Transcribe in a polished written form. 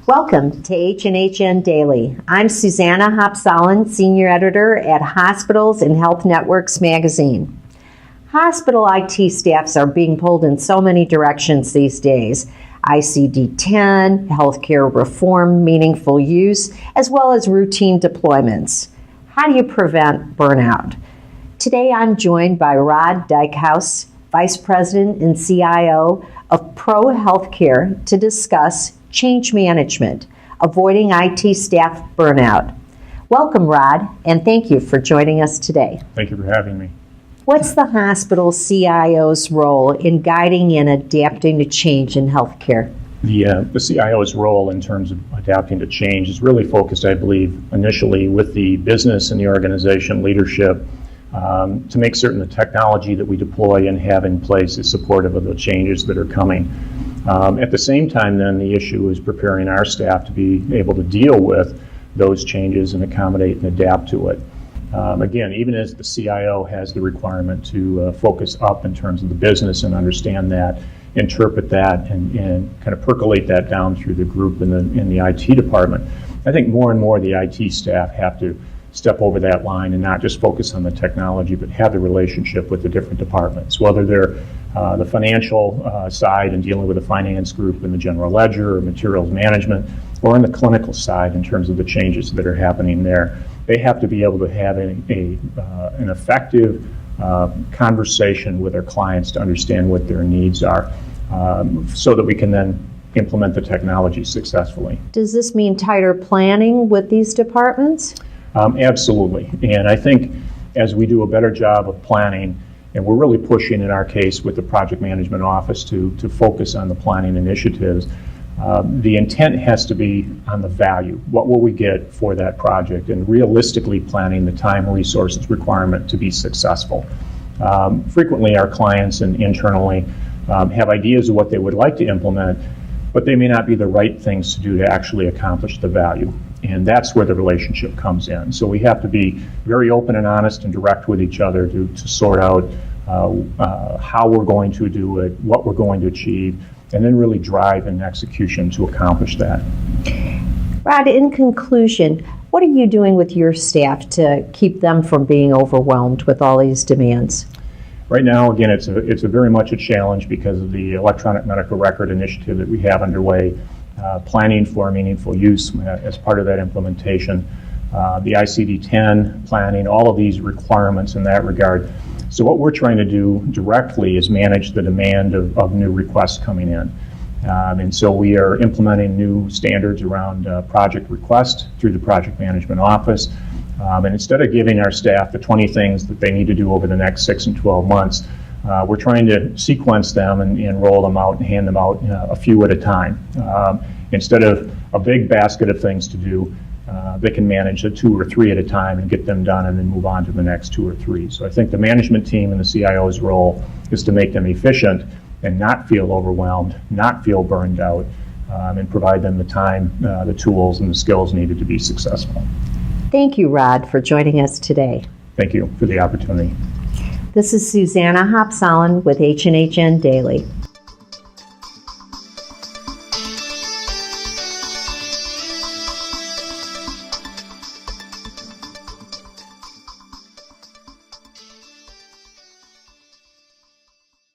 Welcome to H&HN Daily. I'm Suzanna Hoppszallern, Senior Editor at Hospitals and Health Networks magazine. Hospital IT staffs are being pulled in so many directions these days. ICD-10, healthcare reform, meaningful use, as well as routine deployments. How do you prevent burnout? Today I'm joined by Rod Dykehouse, Vice President and CIO of ProHealthCare, to discuss change management, avoiding IT staff burnout. Welcome, Rod, and thank you for joining us today. Thank you for having me. What's the hospital CIO's role in guiding and adapting to change in healthcare? The CIO's role in terms of adapting to change is really focused, I believe, initially with the business and the organization leadership to make certain the technology that we deploy and have in place is supportive of the changes that are coming. At the same time, then, the issue is preparing our staff to be able to deal with those changes and accommodate and adapt to it. Again, even as the CIO has the requirement to focus up in terms of the business and understand that, interpret that, and kind of percolate that down through the group in the IT department, I think more and more the IT staff have to step over that line and not just focus on the technology, but have the relationship with the different departments, whether they're the financial side and dealing with the finance group in the general ledger or materials management, or in the clinical side in terms of the changes that are happening there. They have to be able to have an effective conversation with their clients to understand what their needs are so that we can then implement the technology successfully. Does this mean tighter planning with these departments? Absolutely. And I think as we do a better job of planning, and we're really pushing in our case with the project management office to focus on the planning initiatives, the intent has to be on the value. What will we get for that project? And realistically planning the time, resources requirement to be successful. Frequently our clients and internally have ideas of what they would like to implement, but they may not be the right things to do to actually accomplish the value. And that's where the relationship comes in. So we have to be very open and honest and direct with each other to sort out how we're going to do it, what we're going to achieve, and then really drive and execution to accomplish that. Rod, in conclusion, what are you doing with your staff to keep them from being overwhelmed with all these demands? Right now, again, it's a very much a challenge because of the electronic medical record initiative that we have underway. Planning for meaningful use as part of that implementation, the ICD-10 planning, all of these requirements in that regard. So what we're trying to do directly is manage the demand of new requests coming in. And so we are implementing new standards around project request through the project management office. And instead of giving our staff the 20 things that they need to do over the next 6 and 12 months, we're trying to sequence them and roll them out and hand them out a few at a time. Instead of a big basket of things to do, they can manage 2 or 3 at a time and get them done and then move on to the next 2 or 3. So I think the management team and the CIO's role is to make them efficient and not feel overwhelmed, not feel burned out, and provide them the time, the tools, and the skills needed to be successful. Thank you, Rod, for joining us today. Thank you for the opportunity. This is Suzanna Hoppszallern with H&HN Daily.